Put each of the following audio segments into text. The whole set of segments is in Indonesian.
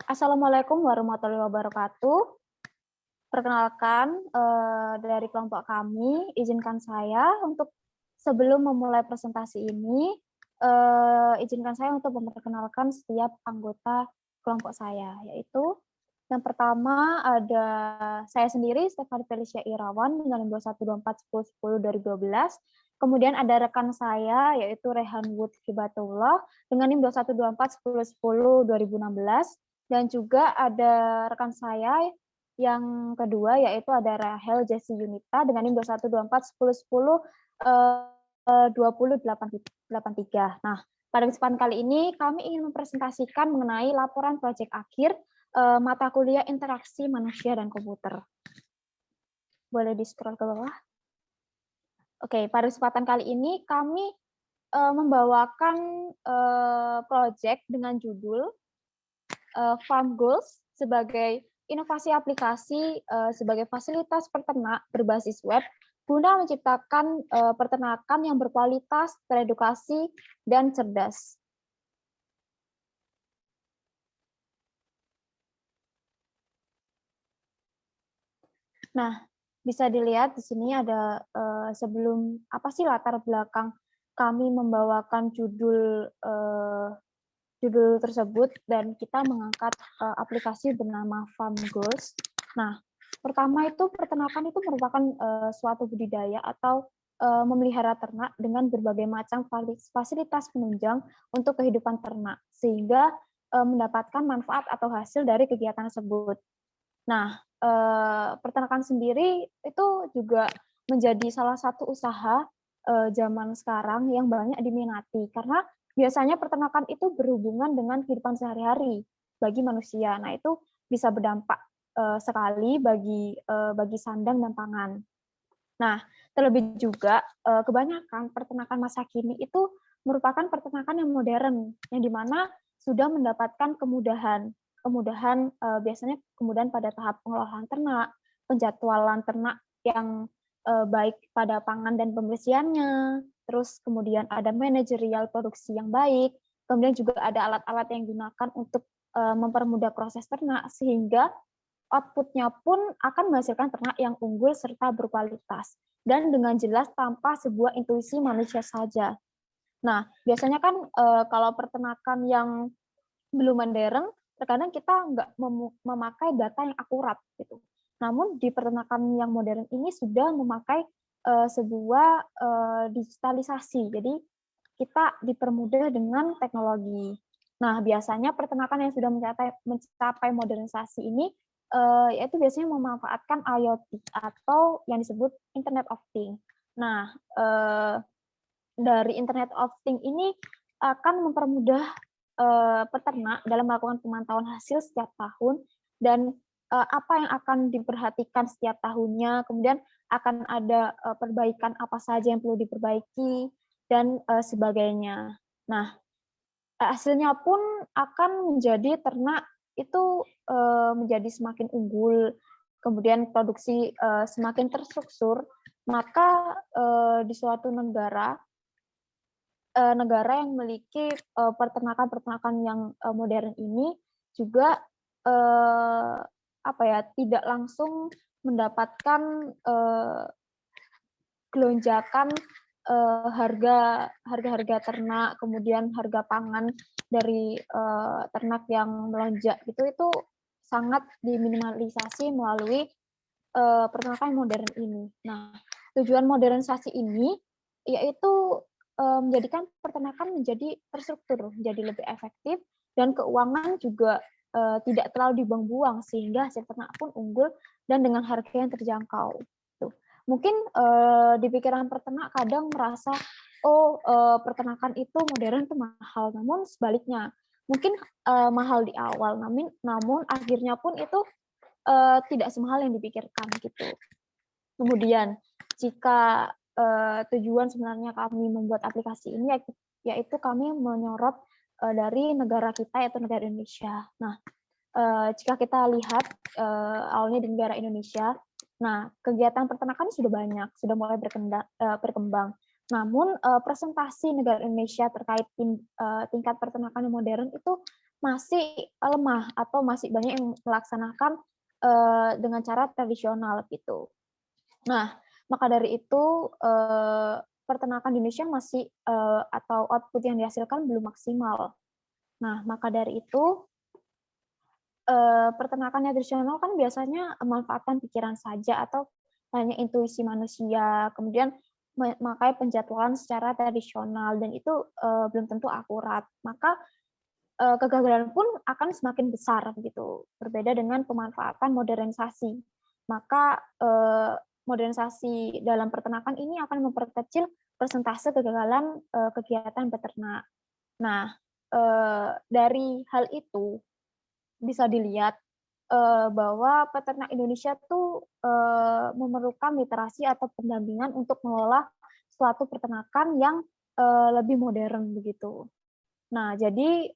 Assalamualaikum warahmatullahi wabarakatuh. Perkenalkan, dari kelompok kami, izinkan saya untuk sebelum memulai presentasi ini, izinkan saya untuk memperkenalkan setiap anggota kelompok saya, yaitu yang pertama ada saya sendiri, Stefani Felicia Irawan, dengan NIM 21241010-2012. Kemudian ada rekan saya, yaitu Rehan Wood Hibatullah, dengan NIM 21241010-2016. Dan juga ada rekan saya yang kedua, yaitu ada Rahel Jessi Yunita dengan NIM 21241010-2083. Nah, pada kesempatan kali ini kami ingin mempresentasikan mengenai laporan proyek akhir mata kuliah interaksi manusia dan komputer. Boleh di-scroll ke bawah. Oke, pada kesempatan kali ini kami membawakan proyek dengan judul Farm Goals sebagai inovasi aplikasi sebagai fasilitas peternak berbasis web guna menciptakan peternakan yang berkualitas, teredukasi, dan cerdas. Nah, bisa dilihat di sini ada sebelum apa sih latar belakang kami membawakan judul tersebut dan kita mengangkat aplikasi bernama Farm Goals. Nah, pertama itu peternakan itu merupakan suatu budidaya atau memelihara ternak dengan berbagai macam fasilitas penunjang untuk kehidupan ternak sehingga mendapatkan manfaat atau hasil dari kegiatan tersebut. Nah, peternakan sendiri itu juga menjadi salah satu usaha zaman sekarang yang banyak diminati karena biasanya peternakan itu berhubungan dengan kehidupan sehari-hari bagi manusia. Nah, itu bisa berdampak sekali bagi sandang dan pangan. Nah, terlebih juga kebanyakan peternakan masa kini itu merupakan peternakan yang modern, yang dimana sudah mendapatkan kemudahan biasanya kemudahan pada tahap pengolahan ternak, penjadwalan ternak yang baik pada pangan dan pembersihannya, terus kemudian ada manajerial produksi yang baik, kemudian juga ada alat-alat yang digunakan untuk mempermudah proses ternak, sehingga output-nya pun akan menghasilkan ternak yang unggul serta berkualitas, dan dengan jelas tanpa sebuah intuisi manusia saja. Nah, biasanya kan kalau peternakan yang belum modern, terkadang kita nggak memakai data yang akurat gitu. Namun di peternakan yang modern ini sudah memakai sebuah digitalisasi. Jadi kita dipermudah dengan teknologi. Nah, biasanya peternakan yang sudah mencapai modernisasi ini yaitu biasanya memanfaatkan IoT atau yang disebut Internet of Things. Nah, dari Internet of Things ini akan mempermudah peternak dalam melakukan pemantauan hasil setiap tahun dan apa yang akan diperhatikan setiap tahunnya, kemudian akan ada perbaikan apa saja yang perlu diperbaiki dan sebagainya. Nah, hasilnya pun akan menjadi ternak itu menjadi semakin unggul, kemudian produksi semakin terstruktur, maka di suatu negara yang memiliki peternakan yang modern ini juga tidak langsung mendapatkan gelonjakan harga ternak, kemudian harga pangan dari ternak yang melonjak itu sangat diminimalisasi melalui peternakan modern ini. Nah, tujuan modernisasi ini yaitu menjadikan peternakan menjadi terstruktur, menjadi lebih efektif, dan keuangan juga tidak terlalu dibuang-buang, sehingga hasil ternak pun unggul dan dengan harga yang terjangkau. Tuh. Mungkin di pikiran peternak kadang merasa, peternakan itu modern itu mahal, namun sebaliknya, mungkin mahal di awal, namun akhirnya pun itu tidak semahal yang dipikirkan gitu. Kemudian jika tujuan sebenarnya kami membuat aplikasi ini yaitu kami menyorot dari negara kita yaitu negara Indonesia. Nah, jika kita lihat awalnya di negara Indonesia, nah kegiatan peternakan sudah banyak, sudah mulai berkembang. Namun presentasi negara Indonesia terkait tingkat peternakan yang modern itu masih lemah atau masih banyak yang melaksanakan dengan cara tradisional gitu. Nah, maka dari itu peternakan di Indonesia masih atau output yang dihasilkan belum maksimal. Nah, maka dari itu peternakan tradisional kan biasanya memanfaatkan pikiran saja atau hanya intuisi manusia, kemudian memakai penjadwalan secara tradisional dan itu belum tentu akurat. Maka kegagalan pun akan semakin besar begitu. Berbeda dengan pemanfaatan modernisasi. Maka modernisasi dalam peternakan ini akan memperkecil persentase kegagalan kegiatan beternak. Nah, dari hal itu bisa dilihat bahwa peternak Indonesia tuh memerlukan literasi atau pendampingan untuk mengelola suatu peternakan yang lebih modern begitu. Nah, jadi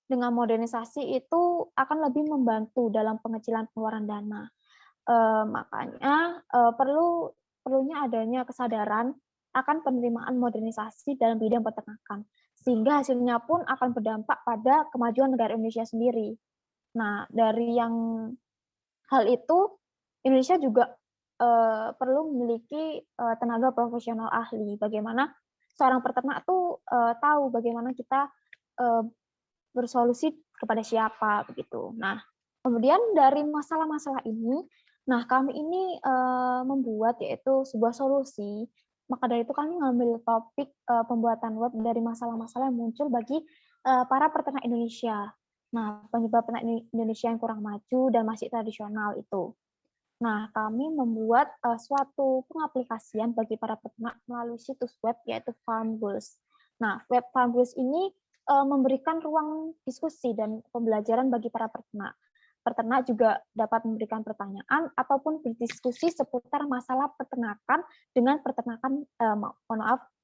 dengan modernisasi itu akan lebih membantu dalam pengecilan pengeluaran dana. Makanya perlunya adanya kesadaran akan penerimaan modernisasi dalam bidang peternakan, sehingga hasilnya pun akan berdampak pada kemajuan negara Indonesia sendiri. Nah, dari yang hal itu, Indonesia juga perlu memiliki tenaga profesional ahli. Bagaimana seorang peternak tuh tahu bagaimana kita bersolusi kepada siapa begitu. Nah, kemudian dari masalah-masalah ini, nah kami ini membuat yaitu sebuah solusi. Maka dari itu kami mengambil topik pembuatan web dari masalah-masalah yang muncul bagi para peternak Indonesia. Nah, penyebab peternak Indonesia yang kurang maju dan masih tradisional itu. Nah, kami membuat suatu pengaplikasian bagi para peternak melalui situs web yaitu Farm Goals. Nah, web Farm Goals ini memberikan ruang diskusi dan pembelajaran bagi para peternak. Peternak juga dapat memberikan pertanyaan ataupun berdiskusi seputar masalah peternakan dengan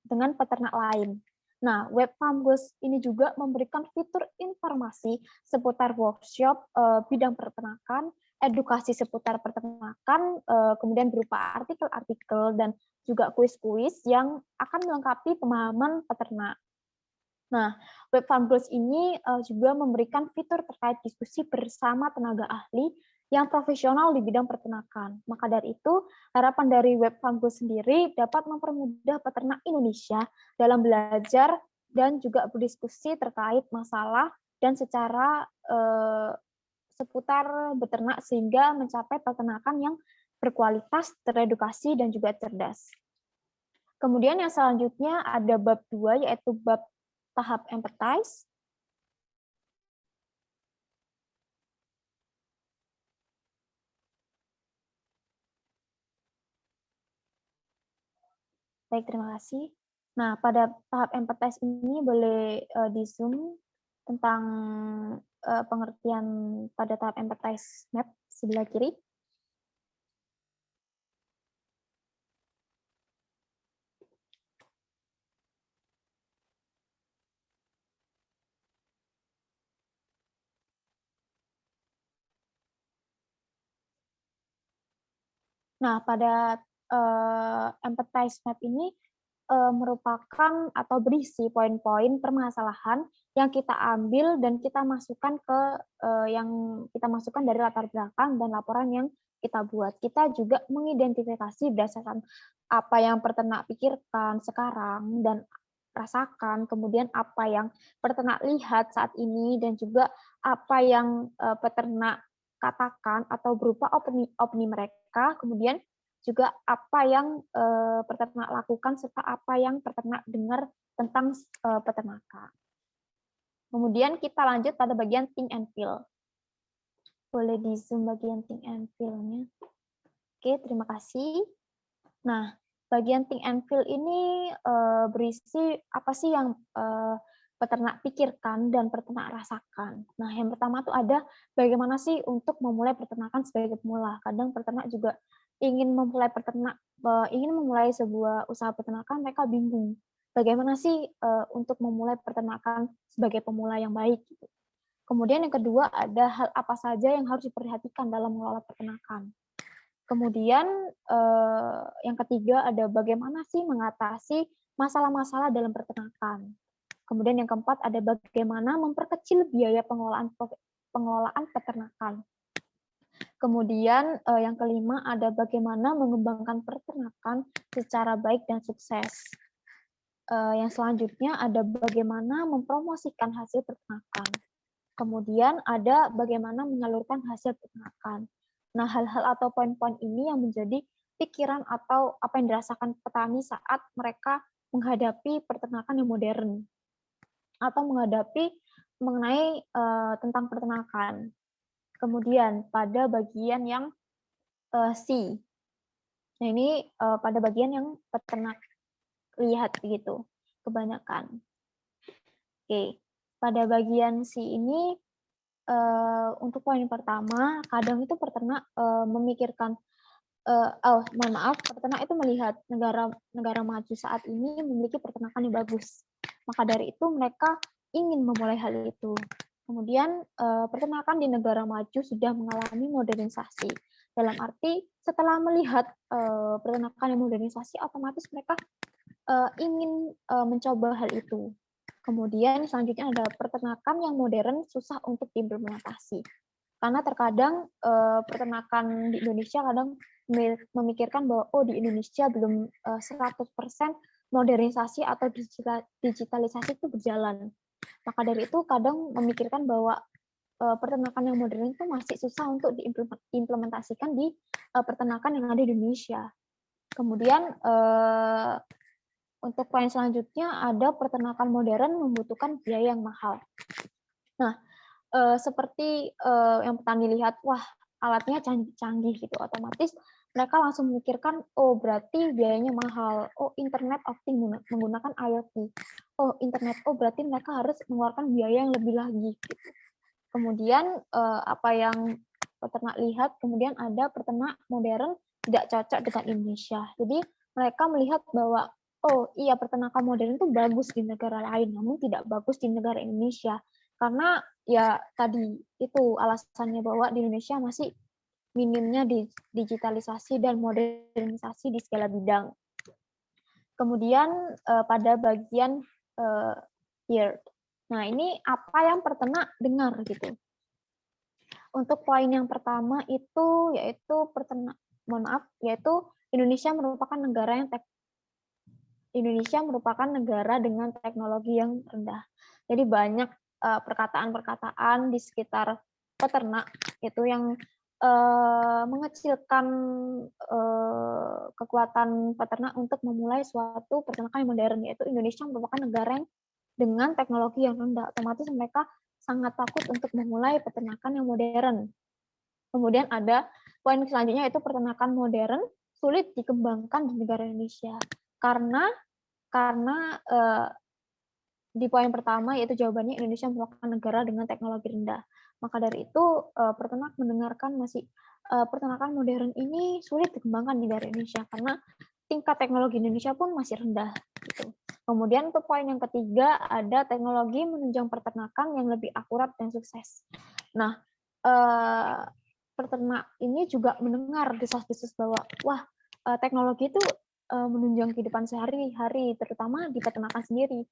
dengan peternak lain. Nah, web Farm Goals ini juga memberikan fitur informasi seputar workshop bidang peternakan, edukasi seputar peternakan, kemudian berupa artikel-artikel dan juga kuis-kuis yang akan melengkapi pemahaman peternak. Nah, web Farm Goals ini juga memberikan fitur terkait diskusi bersama tenaga ahli yang profesional di bidang peternakan. Maka dari itu, harapan dari web Farm Goals sendiri dapat mempermudah peternak Indonesia dalam belajar dan juga berdiskusi terkait masalah dan secara seputar beternak sehingga mencapai peternakan yang berkualitas, teredukasi, dan juga cerdas. Kemudian yang selanjutnya ada bab 2 yaitu bab tahap empathize. Baik, terima kasih. Nah, pada tahap empathize ini boleh di-zoom tentang pengertian pada tahap empathize map sebelah kiri. Nah, pada empathize map ini merupakan atau berisi poin-poin permasalahan yang kita ambil dan kita masukkan ke yang kita masukkan dari latar belakang dan laporan yang kita buat. Kita juga mengidentifikasi berdasarkan apa yang peternak pikirkan sekarang dan rasakan, kemudian apa yang peternak lihat saat ini dan juga apa yang peternak katakan atau berupa opini mereka, kemudian juga apa yang peternak lakukan serta apa yang peternak dengar tentang peternakan. Kemudian kita lanjut pada bagian think and feel. Boleh di zoom bagian think and feel-nya. Oke, terima kasih. Nah, bagian think and feel ini berisi apa sih yang peternak pikirkan dan peternak rasakan. Nah, yang pertama tuh ada bagaimana sih untuk memulai peternakan sebagai pemula. Kadang peternak juga ingin memulai sebuah usaha peternakan, mereka bingung. Bagaimana sih untuk memulai peternakan sebagai pemula yang baik? Gitu. Kemudian yang kedua ada hal apa saja yang harus diperhatikan dalam mengelola peternakan. Kemudian yang ketiga ada bagaimana sih mengatasi masalah-masalah dalam peternakan. Kemudian yang keempat ada bagaimana memperkecil biaya pengelolaan peternakan. Kemudian yang kelima ada bagaimana mengembangkan peternakan secara baik dan sukses. Yang selanjutnya ada bagaimana mempromosikan hasil peternakan. Kemudian ada bagaimana menyalurkan hasil peternakan. Nah, hal-hal atau poin-poin ini yang menjadi pikiran atau apa yang dirasakan petani saat mereka menghadapi peternakan yang modern atau menghadapi mengenai tentang peternakan. Kemudian pada bagian yang C. Nah, ini pada bagian yang peternak lihat gitu, kebanyakan. Oke, pada bagian C ini untuk poin pertama, kadang itu peternak memikirkan, mohon maaf, peternak itu melihat negara maju saat ini memiliki peternakan yang bagus. Maka dari itu mereka ingin memulai hal itu. Kemudian peternakan di negara maju sudah mengalami modernisasi. Dalam arti setelah melihat peternakan yang modernisasi, otomatis mereka ingin mencoba hal itu. Kemudian selanjutnya ada peternakan yang modern susah untuk diimplementasi. Karena terkadang peternakan di Indonesia kadang memikirkan bahwa di Indonesia belum 100% modernisasi atau digitalisasi itu berjalan. Maka dari itu kadang memikirkan bahwa peternakan yang modern itu masih susah untuk diimplementasikan di peternakan yang ada di Indonesia. Kemudian untuk poin selanjutnya ada peternakan modern membutuhkan biaya yang mahal. Nah, seperti yang petani lihat, wah alatnya canggih gitu, otomatis mereka langsung memikirkan, berarti biayanya mahal. Internet of Things menggunakan IoT. Berarti mereka harus mengeluarkan biaya yang lebih lagi. Gitu. Kemudian apa yang peternak lihat, kemudian ada peternak modern tidak cocok dengan Indonesia. Jadi mereka melihat bahwa iya peternakan modern itu bagus di negara lain, namun tidak bagus di negara Indonesia. Karena ya tadi itu alasannya bahwa di Indonesia masih minimnya digitalisasi dan modernisasi di segala bidang. Kemudian pada bagian here. Nah, ini apa yang peternak dengar gitu. Untuk poin yang pertama itu yaitu yaitu Indonesia merupakan negara dengan teknologi yang rendah. Jadi banyak perkataan-perkataan di sekitar peternak itu yang mengecilkan kekuatan peternak untuk memulai suatu peternakan yang modern, yaitu Indonesia merupakan negara yang dengan teknologi yang rendah. Otomatis mereka sangat takut untuk memulai peternakan yang modern. Kemudian ada poin selanjutnya yaitu peternakan modern sulit dikembangkan di negara Indonesia. Karena di poin pertama yaitu jawabannya Indonesia merupakan negara dengan teknologi rendah. Maka dari itu peternak mendengarkan peternakan modern ini sulit dikembangkan di negara Indonesia karena tingkat teknologi Indonesia pun masih rendah. Gitu. Kemudian untuk poin yang ketiga ada teknologi menunjang peternakan yang lebih akurat dan sukses. Nah, peternak ini juga mendengar desas-desus bahwa wah teknologi itu menunjang kehidupan sehari-hari, terutama di peternakan sendiri.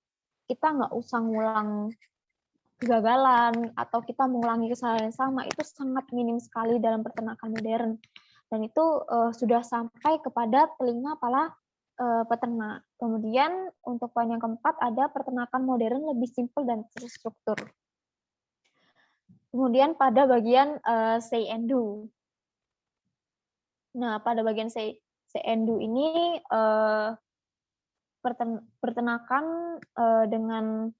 Kita nggak usah ngulang kegagalan atau kita mengulangi kesalahan yang sama, itu sangat minim sekali dalam peternakan modern. Dan itu sudah sampai kepada telinga para peternak. Kemudian untuk poin yang keempat ada peternakan modern lebih simpel dan terstruktur. Kemudian pada bagian say and do. Nah, pada bagian say and do ini peternakan dengan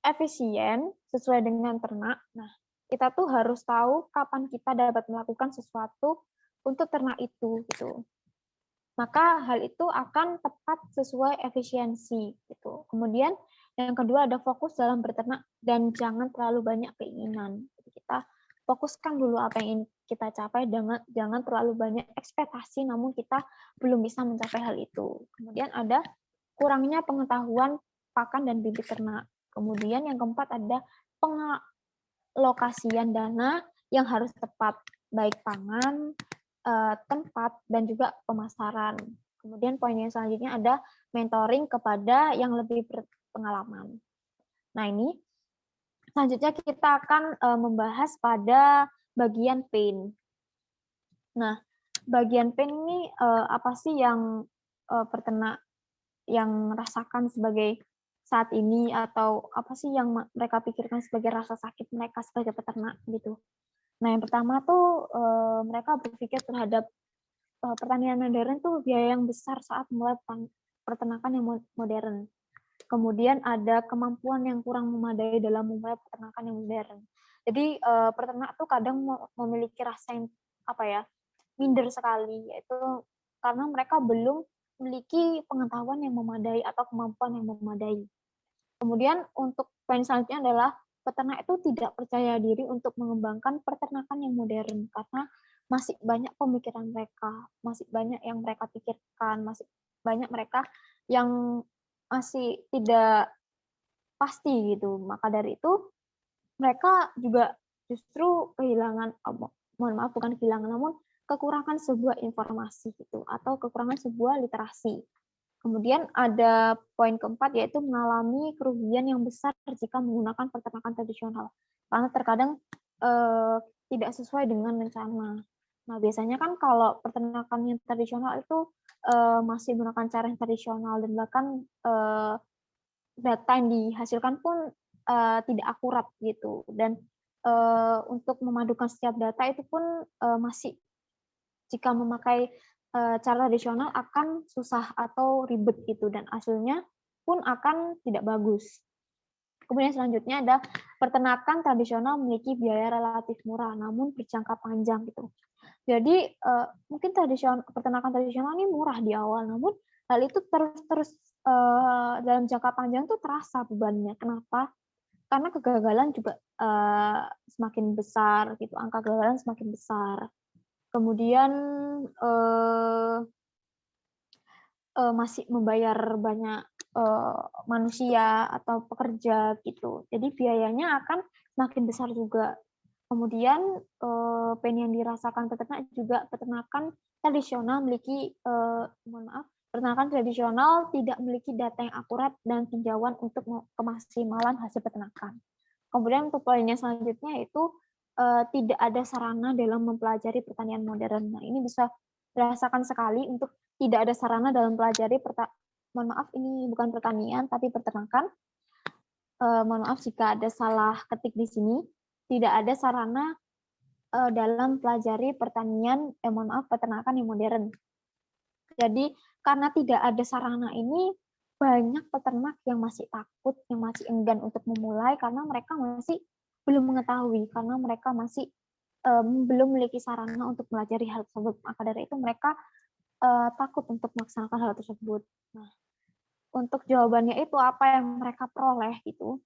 efisien sesuai dengan ternak. Nah, kita tuh harus tahu kapan kita dapat melakukan sesuatu untuk ternak itu gitu. Maka hal itu akan tepat sesuai efisiensi gitu. Kemudian yang kedua ada fokus dalam berternak dan jangan terlalu banyak keinginan. Jadi kita fokuskan dulu apa yang ingin kita capai, jangan terlalu banyak ekspektasi namun kita belum bisa mencapai hal itu. Kemudian ada kurangnya pengetahuan pakan dan bibit ternak. Kemudian yang keempat ada pengalokasian dana yang harus tepat, baik pangan, tempat, dan juga pemasaran. Kemudian poin yang selanjutnya ada mentoring kepada yang lebih pengalaman. Nah, ini selanjutnya kita akan membahas pada bagian pain. Nah, bagian pain ini apa sih yang peternak yang rasakan sebagai saat ini, atau apa sih yang mereka pikirkan sebagai rasa sakit mereka sebagai peternak gitu. Nah, yang pertama tuh mereka berpikir terhadap pertanian modern tuh biaya yang besar saat mulai peternakan yang modern. Kemudian ada kemampuan yang kurang memadai dalam memulai peternakan yang modern. Jadi peternak tuh kadang memiliki rasa yang minder sekali, yaitu karena mereka belum memiliki pengetahuan yang memadai atau kemampuan yang memadai. Kemudian untuk poin selanjutnya adalah peternak itu tidak percaya diri untuk mengembangkan peternakan yang modern karena masih banyak pemikiran mereka, masih banyak yang mereka pikirkan, masih banyak mereka yang masih tidak pasti gitu. Maka dari itu mereka juga justru kehilangan, mohon maaf bukan kehilangan, namun kekurangan sebuah informasi gitu, atau kekurangan sebuah literasi. Kemudian ada poin keempat, yaitu mengalami kerugian yang besar jika menggunakan peternakan tradisional. Karena terkadang tidak sesuai dengan rencana. Nah, biasanya kan kalau peternakan yang tradisional itu masih menggunakan cara yang tradisional, dan bahkan data yang dihasilkan pun tidak akurat gitu. Dan untuk memadukan setiap data itu pun masih, jika memakai cara tradisional akan susah atau ribet gitu, dan hasilnya pun akan tidak bagus. Kemudian selanjutnya ada peternakan tradisional memiliki biaya relatif murah namun berjangka panjang gitu. Jadi mungkin peternakan tradisional ini murah di awal, namun hal itu terus dalam jangka panjang tuh terasa bebannya. Kenapa? Karena kegagalan juga semakin besar gitu, angka kegagalan semakin besar. Kemudian masih membayar banyak manusia atau pekerja gitu. Jadi biayanya akan semakin besar juga. Kemudian pain yang dirasakan peternak juga peternakan tradisional memiliki peternakan tradisional tidak memiliki data yang akurat dan tinjauan untuk kemaksimalan hasil peternakan. Kemudian untuk poinnya selanjutnya itu tidak ada sarana dalam mempelajari pertanian modern. Nah, ini bisa dirasakan sekali untuk tidak ada sarana dalam pelajari mohon maaf ini bukan pertanian tapi peternakan. Mohon maaf jika ada salah ketik di sini. Tidak ada sarana dalam pelajari peternakan yang modern. Jadi karena tidak ada sarana ini, banyak peternak yang masih takut, yang masih enggan untuk memulai karena mereka masih belum mengetahui, karena mereka masih belum memiliki sarana untuk pelajari hal tersebut. Maka dari itu mereka takut untuk melaksanakan hal tersebut. Nah, untuk jawabannya itu apa yang mereka peroleh gitu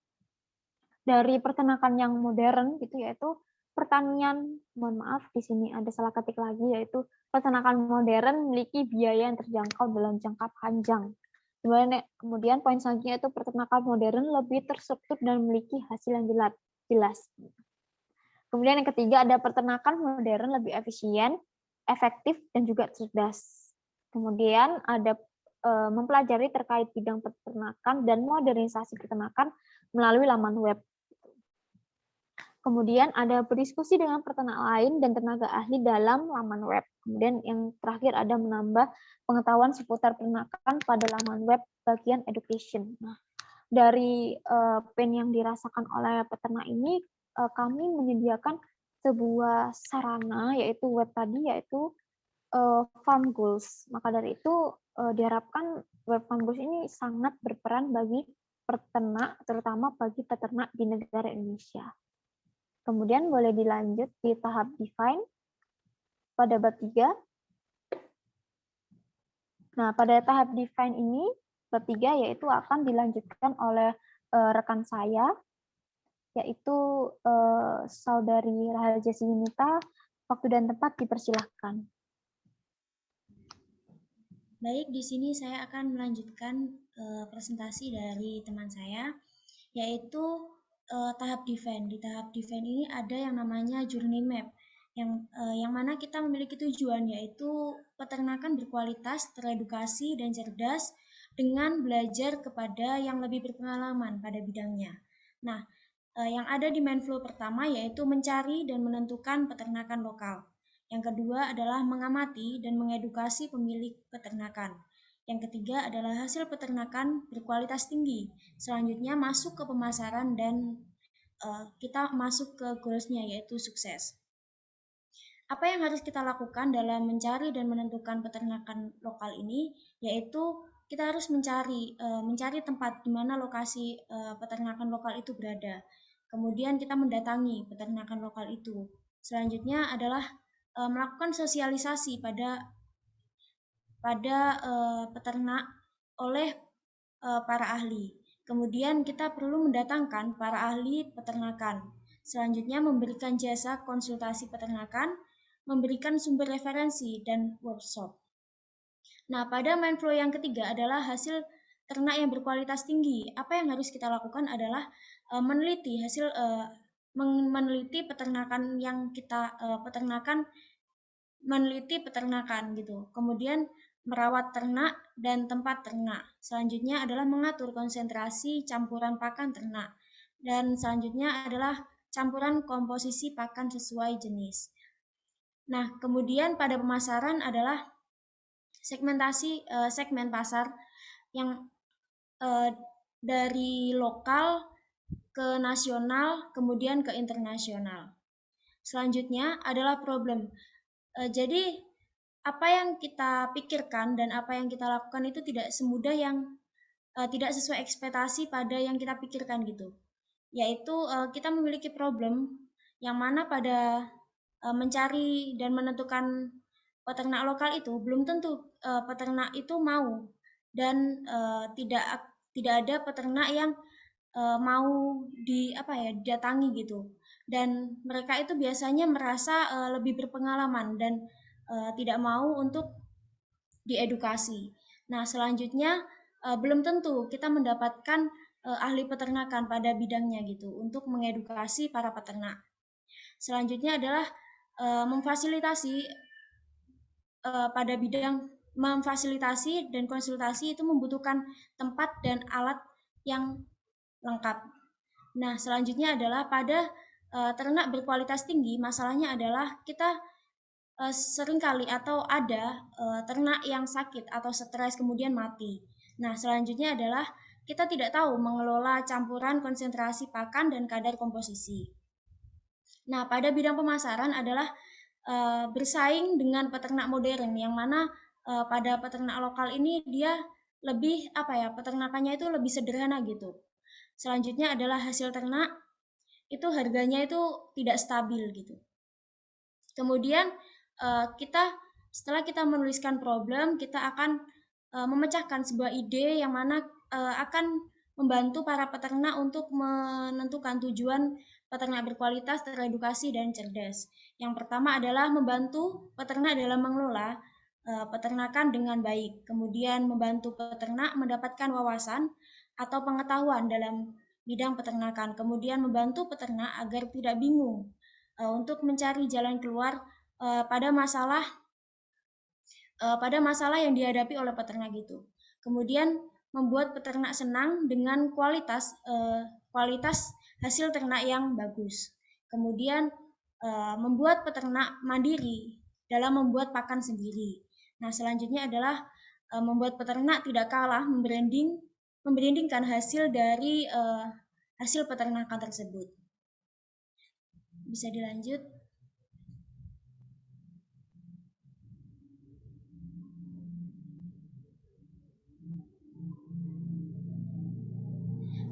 dari peternakan yang modern gitu, yaitu pertanian, mohon maaf di sini ada salah ketik lagi, yaitu peternakan modern memiliki biaya yang terjangkau dalam jangka panjang. Kemudian poin selanjutnya itu peternakan modern lebih terstruktur dan memiliki hasil yang jelas. Kemudian yang ketiga ada peternakan modern lebih efisien, efektif, dan juga cerdas. Kemudian ada mempelajari terkait bidang peternakan dan modernisasi peternakan melalui laman web. Kemudian ada berdiskusi dengan peternak lain dan tenaga ahli dalam laman web. Kemudian yang terakhir ada menambah pengetahuan seputar peternakan pada laman web bagian education. Nah, dari pain yang dirasakan oleh peternak ini, kami menyediakan sebuah sarana, yaitu web tadi, yaitu Farm Goals. Maka dari itu diharapkan web Farm Goals ini sangat berperan bagi peternak, terutama bagi peternak di negara Indonesia. Kemudian boleh dilanjut di tahap define pada bab 3. Nah, pada tahap define ini, bab 3 yaitu akan dilanjutkan oleh rekan saya, yaitu Saudari Rahel Jessi Yunita. Waktu dan tempat dipersilahkan. Baik, di sini saya akan melanjutkan presentasi dari teman saya, yaitu tahap define. Di tahap define ini ada yang namanya journey map, yang mana kita memiliki tujuan, yaitu peternakan berkualitas, teredukasi, dan cerdas dengan belajar kepada yang lebih berpengalaman pada bidangnya. Nah, yang ada di main flow pertama yaitu mencari dan menentukan peternakan lokal. Yang kedua adalah mengamati dan mengedukasi pemilik peternakan. Yang ketiga adalah hasil peternakan berkualitas tinggi. Selanjutnya masuk ke pemasaran dan kita masuk ke goals-nya yaitu sukses. Apa yang harus kita lakukan dalam mencari dan menentukan peternakan lokal ini, yaitu kita harus mencari tempat di mana lokasi peternakan lokal itu berada. Kemudian kita mendatangi peternakan lokal itu. Selanjutnya adalah melakukan sosialisasi pada peternak oleh para ahli. Kemudian kita perlu mendatangkan para ahli peternakan. Selanjutnya memberikan jasa konsultasi peternakan, memberikan sumber referensi dan workshop. Nah, pada main flow yang ketiga adalah hasil ternak yang berkualitas tinggi. Apa yang harus kita lakukan adalah meneliti peternakan yang kita meneliti peternakan gitu. Kemudian merawat ternak dan tempat ternak. Selanjutnya adalah mengatur konsentrasi campuran pakan ternak. Dan selanjutnya adalah campuran komposisi pakan sesuai jenis. Nah, kemudian pada pemasaran adalah segmen pasar yang dari lokal ke nasional, kemudian ke internasional. Selanjutnya adalah problem. Jadi apa yang kita pikirkan dan apa yang kita lakukan itu tidak semudah yang tidak sesuai ekspektasi pada yang kita pikirkan gitu. Yaitu kita memiliki problem yang mana pada mencari dan menentukan peternak lokal itu belum tentu peternak itu mau dan tidak ada peternak yang mau didatangi gitu. Dan mereka itu biasanya merasa lebih berpengalaman dan tidak mau untuk diedukasi. Nah, selanjutnya belum tentu kita mendapatkan ahli peternakan pada bidangnya gitu untuk mengedukasi para peternak. Selanjutnya adalah memfasilitasi pada bidang memfasilitasi dan konsultasi itu membutuhkan tempat dan alat yang lengkap. Nah, selanjutnya adalah pada ternak berkualitas tinggi, masalahnya adalah kita seringkali atau ada ternak yang sakit atau stres kemudian mati. Nah, selanjutnya adalah kita tidak tahu mengelola campuran konsentrasi pakan dan kadar komposisi. Nah, pada bidang pemasaran adalah bersaing dengan peternak modern yang mana pada peternak lokal ini dia lebih peternakannya itu lebih sederhana gitu. Selanjutnya adalah hasil ternak itu harganya itu tidak stabil gitu. Kemudian setelah kita menuliskan problem, kita akan memecahkan sebuah ide yang mana akan membantu para peternak untuk menentukan tujuan peternak berkualitas, teredukasi, dan cerdas. Yang pertama adalah membantu peternak dalam mengelola peternakan dengan baik. Kemudian membantu peternak mendapatkan wawasan atau pengetahuan dalam bidang peternakan. Kemudian membantu peternak agar tidak bingung untuk mencari jalan keluar pada masalah yang dihadapi oleh peternak itu. Kemudian membuat peternak senang dengan kualitas hasil ternak yang bagus. Kemudian membuat peternak mandiri dalam membuat pakan sendiri. Nah, selanjutnya adalah membuat peternak tidak kalah membrandingkan hasil dari hasil peternakan tersebut. Bisa dilanjut.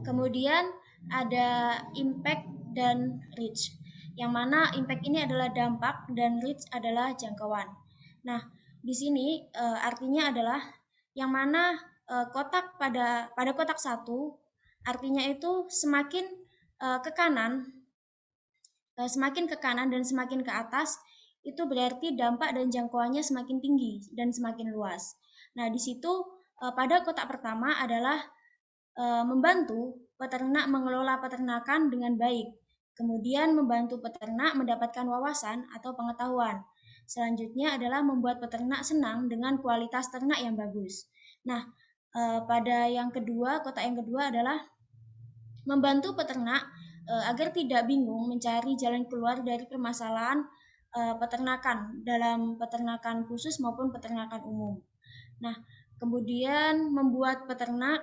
Kemudian ada impact dan reach. Yang mana impact ini adalah dampak dan reach adalah jangkauan. Nah, di sini artinya adalah yang mana kotak pada kotak 1 artinya itu semakin ke kanan dan semakin ke atas itu berarti dampak dan jangkauannya semakin tinggi dan semakin luas. Nah, di situ pada kotak pertama adalah membantu peternak mengelola peternakan dengan baik, kemudian membantu peternak mendapatkan wawasan atau pengetahuan. Selanjutnya adalah membuat peternak senang dengan kualitas ternak yang bagus. Nah, Pada yang kedua, kotak yang kedua adalah membantu peternak agar tidak bingung mencari jalan keluar dari permasalahan peternakan dalam peternakan khusus maupun peternakan umum. Nah, kemudian membuat peternak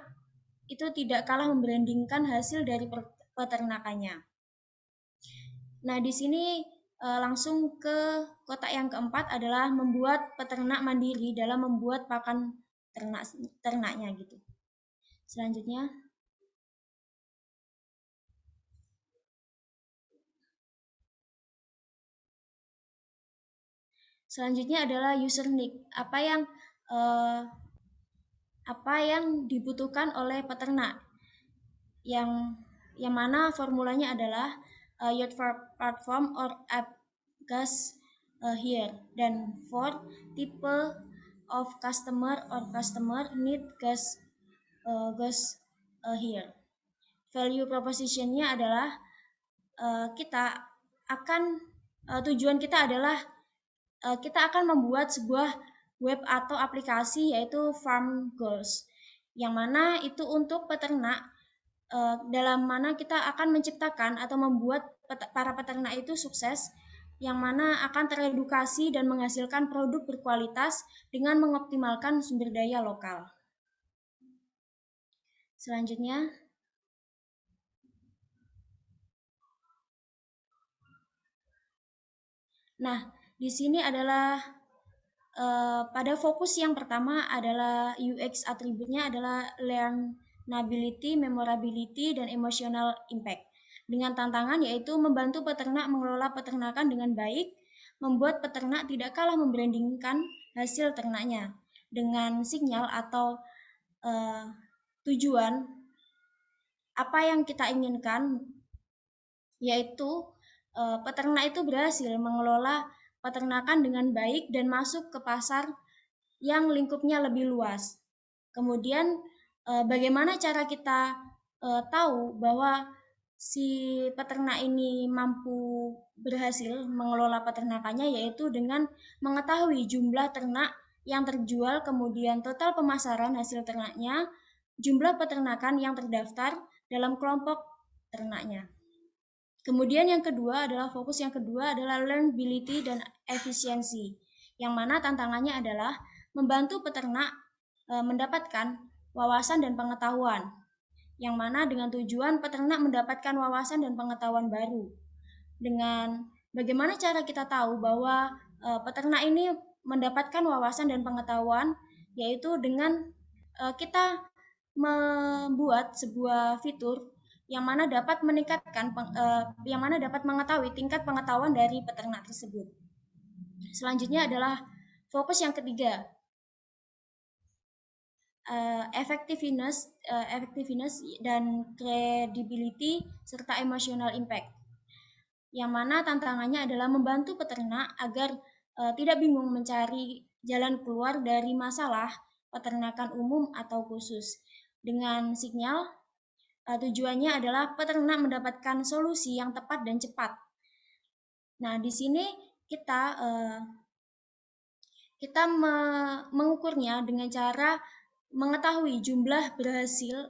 itu tidak kalah membrandingkan hasil dari peternakannya. Nah, di sini langsung ke kotak yang keempat adalah membuat peternak mandiri dalam membuat pakan ternaknya gitu. Selanjutnya, adalah user need. Apa yang dibutuhkan oleh peternak, yang mana formulanya adalah your platform or app goes here, dan for type of customer or customer need goes here. Value propositionnya adalah kita akan tujuan kita adalah kita akan membuat sebuah web atau aplikasi yaitu Farm Goals, yang mana itu untuk peternak, dalam mana kita akan menciptakan atau membuat para peternak itu sukses, yang mana akan teredukasi dan menghasilkan produk berkualitas dengan mengoptimalkan sumber daya lokal. Selanjutnya, nah, di sini adalah pada fokus yang pertama adalah UX atributnya adalah learnability, memorability, dan emotional impact. Dengan tantangan yaitu membantu peternak mengelola peternakan dengan baik, membuat peternak tidak kalah membrandingkan hasil ternaknya dengan sinyal atau tujuan apa yang kita inginkan, yaitu peternak itu berhasil mengelola peternakan dengan baik dan masuk ke pasar yang lingkupnya lebih luas. Kemudian bagaimana cara kita tahu bahwa si peternak ini mampu berhasil mengelola peternakannya, yaitu dengan mengetahui jumlah ternak yang terjual, kemudian total pemasaran hasil ternaknya, jumlah peternakan yang terdaftar dalam kelompok ternaknya. Kemudian yang kedua adalah fokus yang kedua adalah learnability dan efisiensi, yang mana tantangannya adalah membantu peternak mendapatkan wawasan dan pengetahuan, yang mana dengan tujuan peternak mendapatkan wawasan dan pengetahuan baru. Dengan bagaimana cara kita tahu bahwa peternak ini mendapatkan wawasan dan pengetahuan, yaitu dengan kita membuat sebuah fitur yang mana dapat meningkatkan yang mana dapat mengetahui tingkat pengetahuan dari peternak tersebut. Selanjutnya adalah fokus yang ketiga, effectiveness dan credibility serta emotional impact, yang mana tantangannya adalah membantu peternak agar tidak bingung mencari jalan keluar dari masalah peternakan umum atau khusus. Dengan sinyal, tujuannya adalah peternak mendapatkan solusi yang tepat dan cepat. Nah, di sini kita mengukurnya dengan cara mengetahui jumlah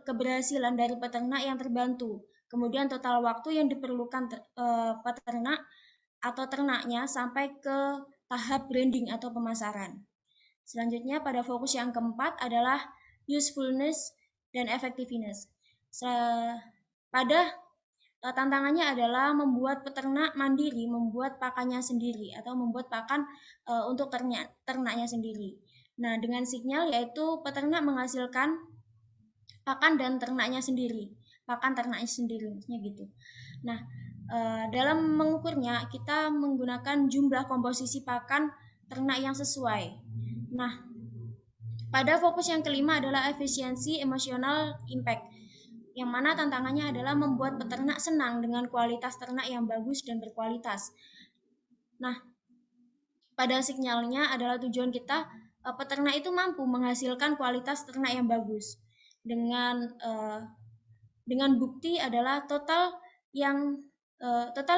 keberhasilan dari peternak yang terbantu, kemudian total waktu yang diperlukan peternak atau ternaknya sampai ke tahap branding atau pemasaran. Selanjutnya pada fokus yang keempat adalah usefulness dan effectiveness. Pada tantangannya adalah membuat peternak mandiri, membuat pakannya sendiri atau membuat pakan untuk ternaknya sendiri. Nah, dengan sinyal yaitu peternak menghasilkan pakan dan ternaknya sendiri, pakan ternaknya sendiri, gitu. Nah, dalam mengukurnya kita menggunakan jumlah komposisi pakan ternak yang sesuai. Nah, pada fokus yang kelima adalah efisiensi emotional impact, yang mana tantangannya adalah membuat peternak senang dengan kualitas ternak yang bagus dan berkualitas. Nah, pada sinyalnya adalah tujuan kita peternak itu mampu menghasilkan kualitas ternak yang bagus dengan bukti adalah total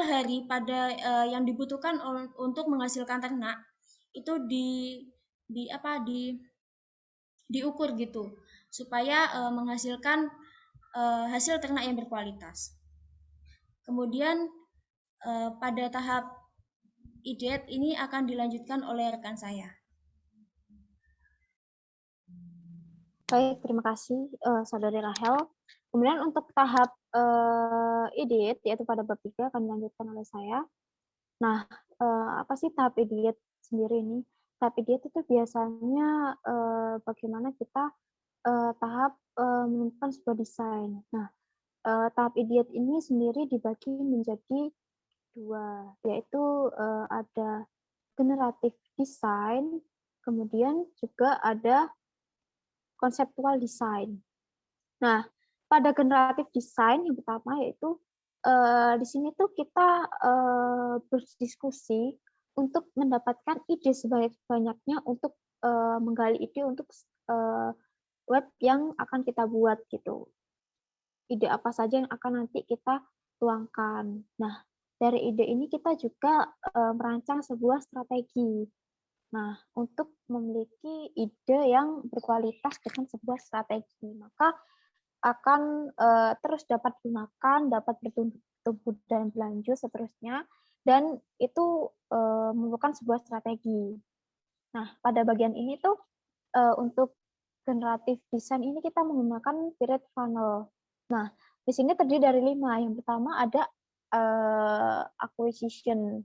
hari pada yang dibutuhkan untuk menghasilkan ternak itu diukur gitu. supaya menghasilkan hasil ternak yang berkualitas. Kemudian pada tahap idet ini akan dilanjutkan oleh rekan saya. Baik, terima kasih Saudari Rahel. Kemudian untuk tahap idet, yaitu pada bab 3 akan dilanjutkan oleh saya. Nah, apa sih tahap idet sendiri ini? Tahap idet itu biasanya bagaimana kita tahap menentukan sebuah desain. Nah, tahap idet ini sendiri dibagi menjadi 2, yaitu ada generatif design, kemudian juga ada konseptual design. Nah, pada generatif design yang pertama yaitu di sini tuh kita berdiskusi untuk mendapatkan ide sebanyak-banyaknya untuk menggali ide untuk web yang akan kita buat gitu. Ide apa saja yang akan nanti kita tuangkan. Nah, dari ide ini kita juga merancang sebuah strategi. Nah, untuk memiliki ide yang berkualitas dengan sebuah strategi, maka akan terus dapat digunakan, dapat bertumbuh dan berlanjut seterusnya, dan itu merupakan sebuah strategi. Nah, pada bagian ini tuh untuk generatif design ini kita menggunakan period funnel. Nah, di sini terdiri dari 5. Yang pertama ada acquisition.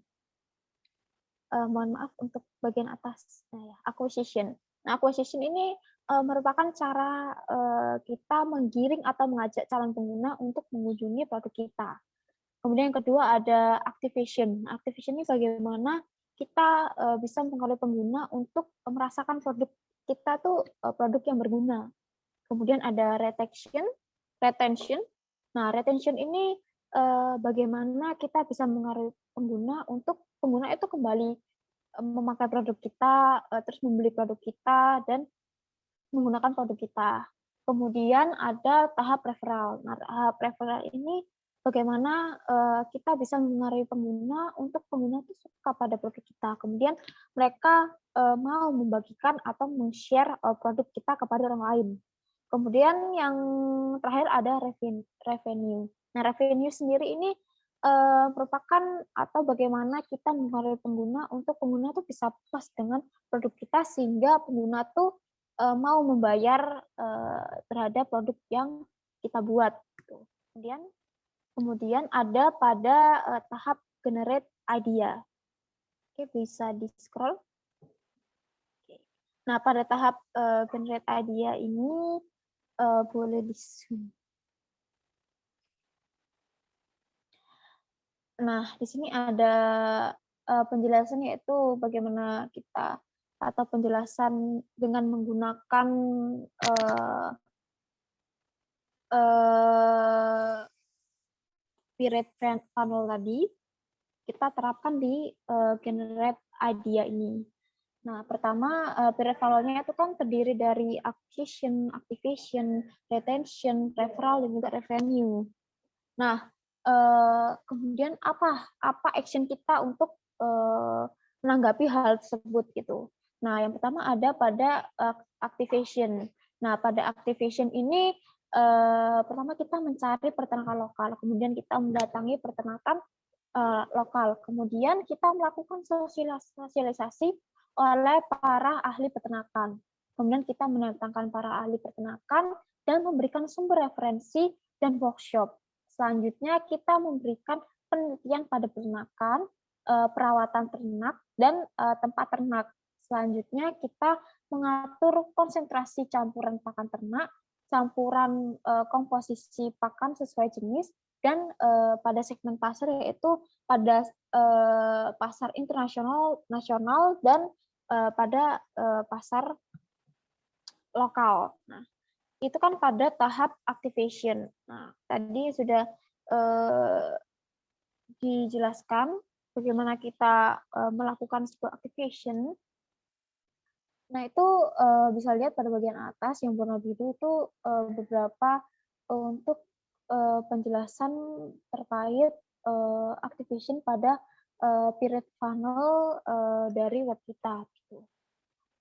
Mohon maaf untuk bagian atas, ya, acquisition. Nah, acquisition ini merupakan cara kita menggiring atau mengajak calon pengguna untuk mengunjungi produk kita. Kemudian yang kedua ada activation. Activation ini bagaimana kita bisa mempengaruhi pengguna untuk merasakan produk kita tuh produk yang berguna. Kemudian ada retention. Nah, retention ini bagaimana kita bisa mengaruhi pengguna untuk pengguna itu kembali memakai produk kita, terus membeli produk kita dan menggunakan produk kita. Kemudian ada tahap referral. Nah, tahap referral ini bagaimana kita bisa mengaruhi pengguna untuk pengguna itu suka pada produk kita. Kemudian mereka mau membagikan atau men-share produk kita kepada orang lain. Kemudian yang terakhir ada revenue. Nah, revenue sendiri ini merupakan atau bagaimana kita mengaruhi pengguna untuk pengguna tuh bisa puas dengan produk kita sehingga pengguna tuh mau membayar terhadap produk yang kita buat. Gitu. Kemudian ada pada tahap generate idea. Oke, bisa di-scroll. Oke. Nah, pada tahap generate idea ini boleh di-zoom. Nah, di sini ada penjelasan yaitu bagaimana kita atau penjelasan dengan menggunakan period funnel tadi, kita terapkan di generate idea ini. Nah, pertama period funnel-nya itu kan terdiri dari acquisition, activation, retention, referral, dan juga revenue. Nah, kemudian apa action kita untuk menanggapi hal tersebut gitu. Nah, yang pertama ada pada activation. Nah, pada activation ini pertama kita mencari peternakan lokal, kemudian kita mendatangi peternakan lokal, kemudian kita melakukan sosialisasi oleh para ahli peternakan. Kemudian kita mendatangkan para ahli peternakan dan memberikan sumber referensi dan workshop. Selanjutnya kita memberikan penelitian pada peternakan, perawatan ternak, dan tempat ternak. Selanjutnya kita mengatur konsentrasi campuran pakan ternak, campuran komposisi pakan sesuai jenis, dan pada segmen pasar yaitu pada pasar internasional, nasional, dan pada pasar lokal. Nah, itu kan pada tahap activation. Nah, tadi sudah dijelaskan bagaimana kita melakukan sebuah activation. Nah, itu bisa lihat pada bagian atas yang warna biru itu beberapa untuk penjelasan terkait activation pada period funnel dari web kita. Gitu.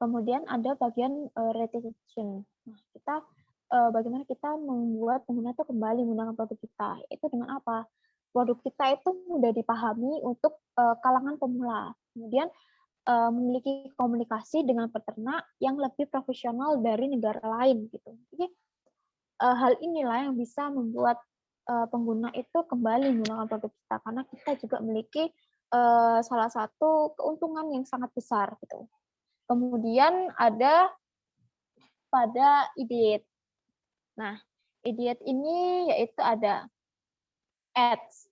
Kemudian ada bagian retention. Nah, kita bagaimana kita membuat pengguna itu kembali menggunakan produk kita. Itu dengan apa? Produk kita itu mudah dipahami untuk kalangan pemula. Kemudian memiliki komunikasi dengan peternak yang lebih profesional dari negara lain gitu. Jadi hal inilah yang bisa membuat pengguna itu kembali menggunakan produk kita karena kita juga memiliki salah satu keuntungan yang sangat besar gitu. Kemudian ada pada idiot. Nah, idiot ini yaitu ada ads.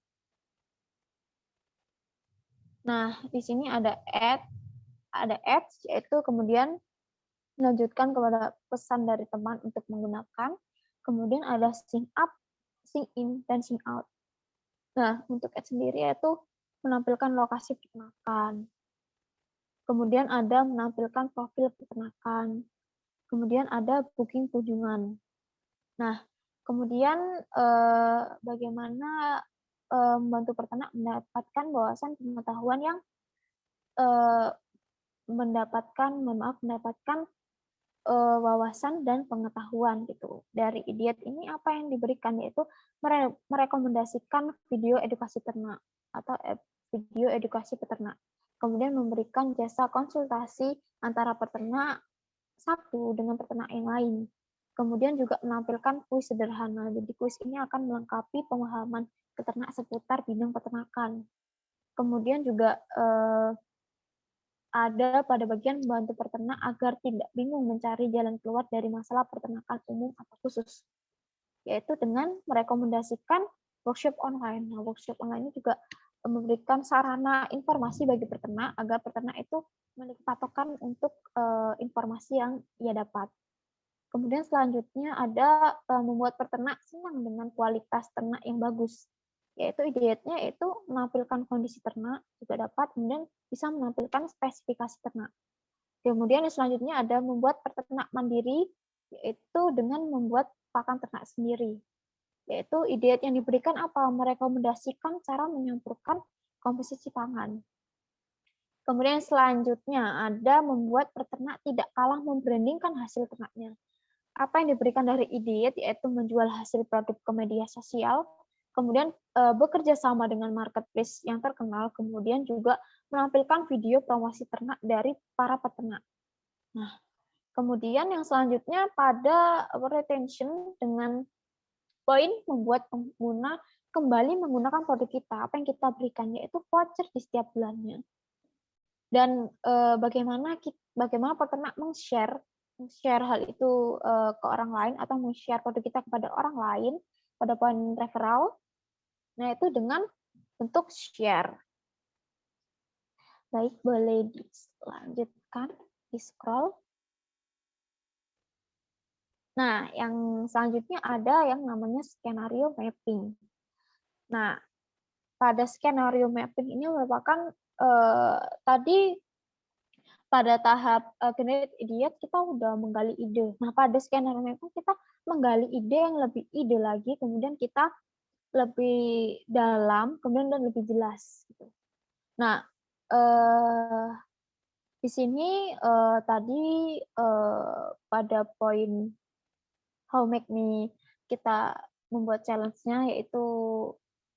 Nah, di sini ada ads yaitu kemudian melanjutkan kepada pesan dari teman untuk menggunakan. Kemudian ada sync up, sync in, dan sync out. Nah, untuk ads sendiri yaitu menampilkan lokasi peternakan. Kemudian ada menampilkan profil peternakan. Kemudian ada booking kunjungan. Nah, kemudian bagaimana membantu peternak mendapatkan wawasan pengetahuan yang mendapatkan wawasan dan pengetahuan gitu. Dari idiot ini apa yang diberikan yaitu merekomendasikan video edukasi ternak atau video edukasi peternak. Kemudian memberikan jasa konsultasi antara peternak satu dengan peternak yang lain. Kemudian juga menampilkan kuis sederhana. Jadi kuis ini akan melengkapi pemahaman peternak seputar bidang peternakan. Kemudian juga ada pada bagian membantu peternak agar tidak bingung mencari jalan keluar dari masalah peternakan umum atau khusus, yaitu dengan merekomendasikan workshop online. Nah, workshop online ini juga memberikan sarana informasi bagi peternak agar peternak itu memiliki patokan untuk informasi yang ia dapat. Kemudian selanjutnya ada membuat peternak senang dengan kualitas ternak yang bagus, yaitu idiotnya itu menampilkan kondisi ternak juga dapat, kemudian bisa menampilkan spesifikasi ternak. Kemudian yang selanjutnya ada membuat peternak mandiri, yaitu dengan membuat pakan ternak sendiri. Yaitu idiot yang diberikan apa? Merekomendasikan cara menyampurkan komposisi pangan. Kemudian selanjutnya ada membuat peternak tidak kalah membrandingkan hasil ternaknya. Apa yang diberikan dari idiot yaitu menjual hasil produk ke media sosial, kemudian bekerja sama dengan marketplace yang terkenal, kemudian juga menampilkan video promosi ternak dari para peternak. Nah, kemudian yang selanjutnya pada retention dengan poin membuat pengguna kembali menggunakan produk kita. Apa yang kita berikan yaitu voucher di setiap bulannya. Dan bagaimana peternak meng-share hal itu ke orang lain atau meng-share produk kita kepada orang lain pada poin referral. Nah, itu dengan bentuk share. Baik, boleh dilanjutkan, di-scroll. Nah, yang selanjutnya ada yang namanya skenario mapping. Nah, pada skenario mapping ini merupakan tadi pada tahap generate idiot kita udah menggali ide. Nah, pada skenario mapping kita menggali ide yang lebih ide lagi, kemudian kita lebih dalam, kemudian dan lebih jelas. Gitu. Nah, di sini tadi pada poin how make me kita membuat challenge-nya yaitu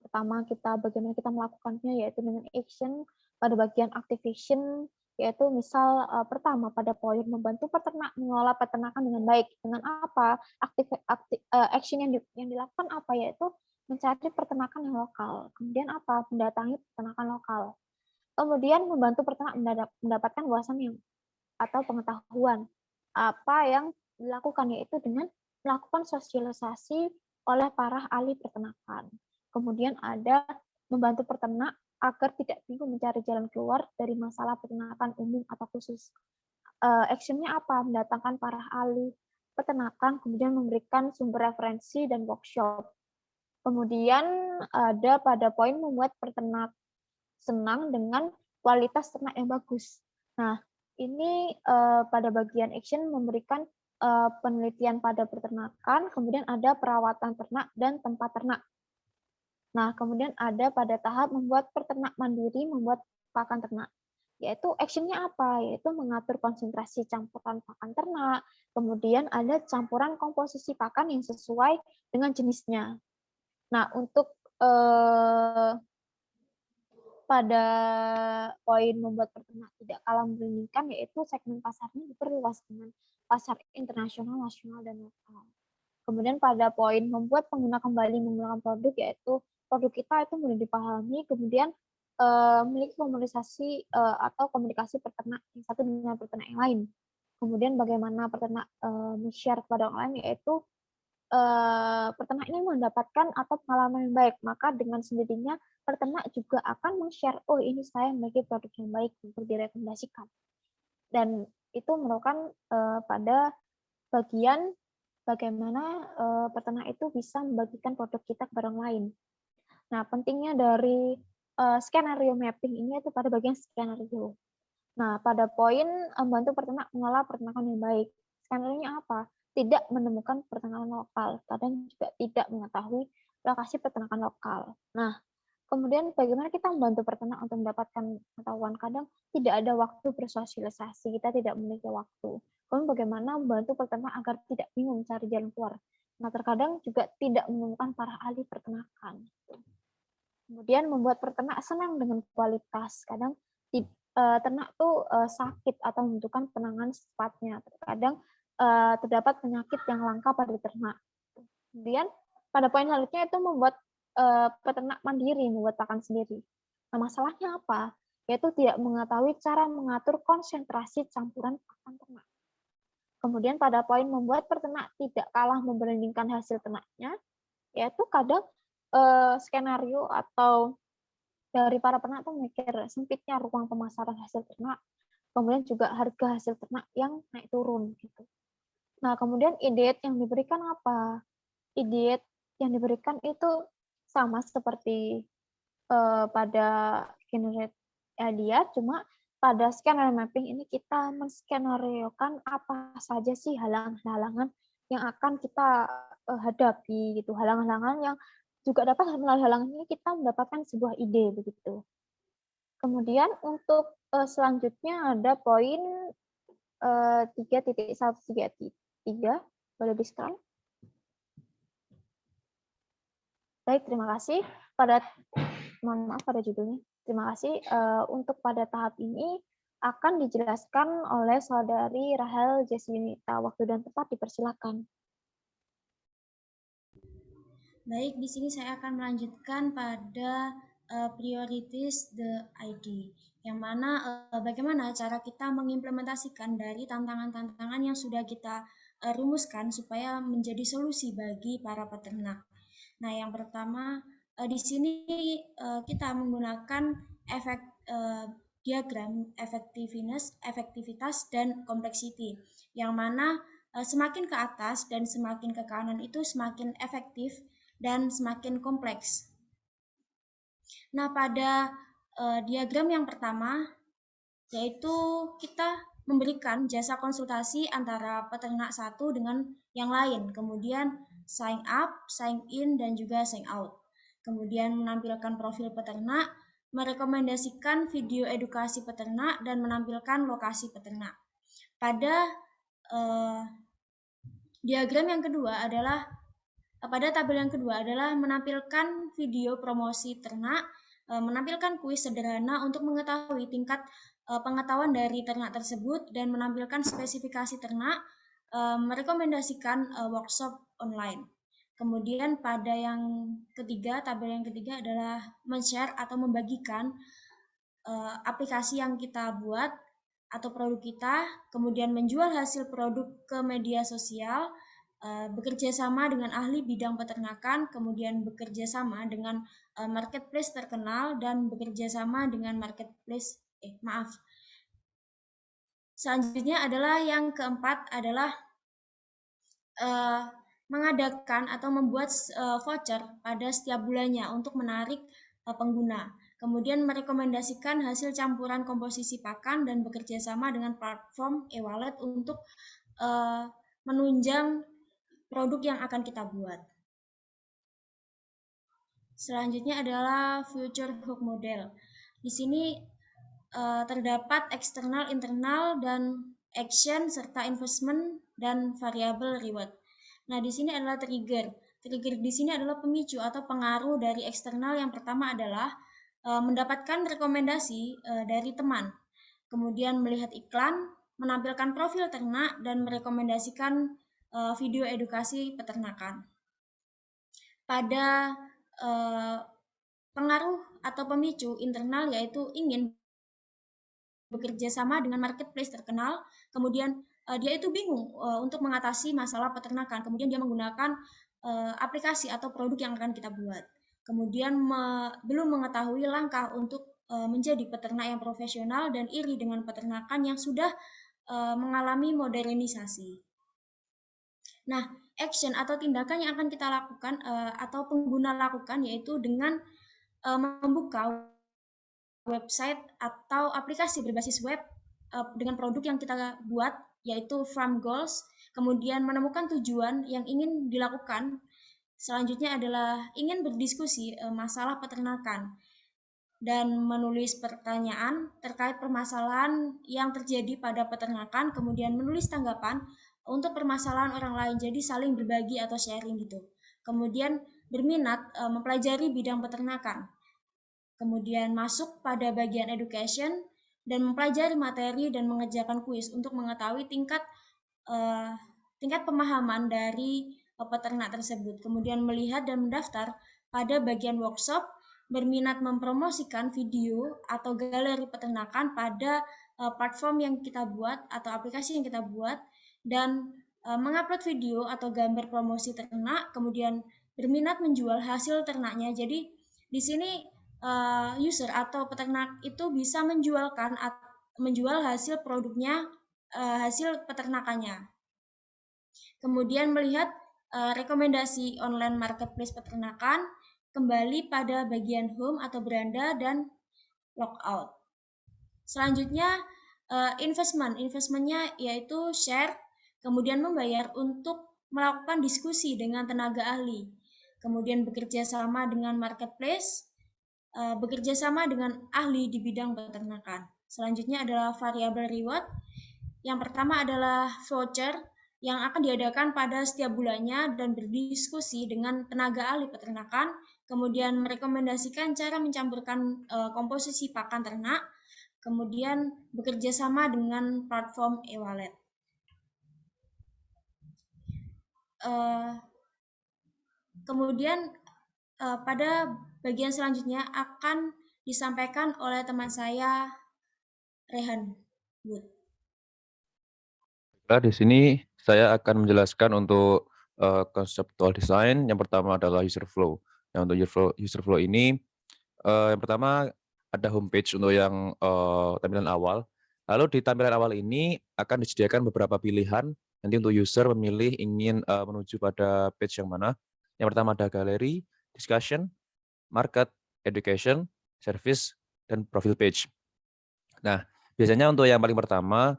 pertama bagaimana kita melakukannya yaitu dengan action, pada bagian activation yaitu misal pertama pada poin membantu peternak mengelola peternakan dengan baik. Dengan apa? Action yang dilakukan apa yaitu mencari peternakan yang lokal. Kemudian apa? Mendatangi peternakan lokal. Kemudian membantu peternak mendapatkan wawasan atau pengetahuan apa yang dilakukan yaitu dengan melakukan sosialisasi oleh para ahli peternakan. Kemudian ada membantu peternak agar tidak bingung mencari jalan keluar dari masalah peternakan umum atau khusus. Actionnya apa? Mendatangkan para ahli peternakan, kemudian memberikan sumber referensi dan workshop. Kemudian ada pada poin membuat peternak senang dengan kualitas ternak yang bagus. Nah, ini pada bagian action memberikan penelitian pada peternakan, kemudian ada perawatan ternak dan tempat ternak. Nah, kemudian ada pada tahap membuat peternak mandiri, membuat pakan ternak. yaitu actionnya apa? Yaitu mengatur konsentrasi campuran pakan ternak, kemudian ada campuran komposisi pakan yang sesuai dengan jenisnya. Nah, untuk pada poin membuat peternak tidak kalah membingungkan, yaitu segmen pasarnya diperluas dengan pasar internasional, nasional, dan lokal. Kemudian pada poin membuat pengguna kembali menggunakan produk, yaitu produk kita itu mudah dipahami, kemudian memiliki komunikasi atau komunikasi peternak yang satu dengan peternak yang lain. Kemudian bagaimana peternak share kepada orang lain, yaitu peternak ini mendapatkan atau pengalaman yang baik, maka dengan sendirinya peternak juga akan meng-share, oh ini saya memiliki produk yang baik untuk direkomendasikan. Dan itu merupakan pada bagian bagaimana peternak itu bisa membagikan produk kita ke orang lain. Nah, pentingnya dari skenario mapping ini itu pada bagian skenario. Nah, pada poin membantu peternak mengelola peternakan yang baik. Skenario-nya apa? Tidak menemukan peternakan lokal, kadang juga tidak mengetahui lokasi peternakan lokal. Nah, kemudian bagaimana kita membantu peternak untuk mendapatkan pengetahuan? Kadang tidak ada waktu bersosialisasi, kita tidak memiliki waktu. Kemudian bagaimana membantu peternak agar tidak bingung cari jalan keluar? Nah, terkadang juga tidak menemukan para ahli peternakan. Kemudian membuat peternak senang dengan kualitas. Kadang ternak tuh sakit atau membutuhkan penanganan secepatnya. Terkadang terdapat penyakit yang langka pada ternak. Kemudian pada poin selanjutnya itu membuat peternak mandiri, membuat pakan sendiri. Nah, masalahnya apa? Yaitu tidak mengetahui cara mengatur konsentrasi campuran pakan ternak. Kemudian pada poin membuat peternak tidak kalah membandingkan hasil ternaknya, yaitu kadang skenario atau dari para peternak tuh mikir sempitnya ruang pemasaran hasil ternak, kemudian juga harga hasil ternak yang naik turun gitu. Nah, kemudian ide yang diberikan apa? Ide yang diberikan itu sama seperti pada generate idea, cuma pada skenario mapping ini kita menskenariokan apa saja sih halangan-halangan yang akan kita hadapi gitu, halangan-halangan yang juga dapat melalui halangan ini kita mendapatkan sebuah ide begitu. Kemudian untuk selanjutnya ada poin 3.1.3, boleh di-scroll. Baik, terima kasih. Mohon maaf pada judulnya. Terima kasih. Untuk pada tahap ini akan dijelaskan oleh saudari Rahel Jesinita. Waktu dan tempat dipersilakan. Baik, di sini saya akan melanjutkan pada priorities the ID, yang mana bagaimana cara kita mengimplementasikan dari tantangan-tantangan yang sudah kita rumuskan supaya menjadi solusi bagi para peternak. Nah, yang pertama di sini kita menggunakan diagram efektivitas dan complexity, yang mana semakin ke atas dan semakin ke kanan itu semakin efektif dan semakin kompleks. Nah, pada diagram yang pertama, yaitu kita memberikan jasa konsultasi antara peternak satu dengan yang lain, kemudian sign up, sign in, dan juga sign out. Kemudian menampilkan profil peternak, merekomendasikan video edukasi peternak, dan menampilkan lokasi peternak. Pada diagram yang kedua adalah pada tabel yang kedua adalah menampilkan video promosi ternak, menampilkan kuis sederhana untuk mengetahui tingkat pengetahuan dari ternak tersebut, dan menampilkan spesifikasi ternak, merekomendasikan workshop online. Kemudian pada yang ketiga, tabel yang ketiga adalah men-share atau membagikan aplikasi yang kita buat atau produk kita, kemudian menjual hasil produk ke media sosial, bekerja sama dengan ahli bidang peternakan, kemudian bekerja sama dengan marketplace terkenal, dan bekerja sama dengan marketplace selanjutnya adalah yang keempat adalah mengadakan atau membuat voucher pada setiap bulannya untuk menarik pengguna. Kemudian merekomendasikan hasil campuran komposisi pakan dan bekerja sama dengan platform e-wallet untuk menunjang produk yang akan kita buat. Selanjutnya adalah future hook model. Di sini terdapat eksternal, internal, dan action, serta investment, dan variable reward. Nah, di sini adalah trigger. Trigger di sini adalah pemicu atau pengaruh dari eksternal. Yang pertama adalah mendapatkan rekomendasi dari teman, kemudian melihat iklan, menampilkan profil ternak, dan merekomendasikan video edukasi peternakan. Pada pengaruh atau pemicu internal, yaitu ingin bekerja sama dengan marketplace terkenal, kemudian dia itu bingung untuk mengatasi masalah peternakan, kemudian dia menggunakan aplikasi atau produk yang akan kita buat. Kemudian belum mengetahui langkah untuk menjadi peternak yang profesional dan iri dengan peternakan yang sudah mengalami modernisasi. Nah, action atau tindakan yang akan kita lakukan atau pengguna lakukan yaitu dengan membuka website atau aplikasi berbasis web dengan produk yang kita buat, yaitu Farm Goals, kemudian menemukan tujuan yang ingin dilakukan. Selanjutnya adalah ingin berdiskusi masalah peternakan dan menulis pertanyaan terkait permasalahan yang terjadi pada peternakan, kemudian menulis tanggapan untuk permasalahan orang lain, jadi saling berbagi atau sharing gitu. Kemudian berminat mempelajari bidang peternakan. Kemudian masuk pada bagian education dan mempelajari materi dan mengerjakan kuis untuk mengetahui tingkat pemahaman dari peternak tersebut. Kemudian melihat dan mendaftar pada bagian workshop, berminat mempromosikan video atau galeri peternakan pada platform yang kita buat atau aplikasi yang kita buat, dan mengupload video atau gambar promosi ternak, kemudian berminat menjual hasil ternaknya. Jadi di sini user atau peternak itu bisa menjual hasil produknya, hasil peternakannya. Kemudian melihat rekomendasi online marketplace peternakan, kembali pada bagian home atau beranda, dan logout. Selanjutnya investmentnya yaitu share, kemudian membayar untuk melakukan diskusi dengan tenaga ahli, kemudian bekerja sama dengan marketplace, bekerja sama dengan ahli di bidang peternakan. Selanjutnya adalah variable reward. Yang pertama adalah voucher yang akan diadakan pada setiap bulannya dan berdiskusi dengan tenaga ahli peternakan, kemudian merekomendasikan cara mencampurkan komposisi pakan ternak, kemudian bekerja sama dengan platform e-wallet. Kemudian pada bagian selanjutnya akan disampaikan oleh teman saya, Rehan Wood. Di sini saya akan menjelaskan untuk conceptual design. Yang pertama adalah user flow. Nah, untuk user flow ini, yang pertama ada homepage untuk yang tampilan awal. Lalu di tampilan awal ini akan disediakan beberapa pilihan nanti untuk user memilih ingin menuju pada page yang mana. Yang pertama ada galeri, discussion, market, education, service, dan profile page. Nah, biasanya untuk yang paling pertama,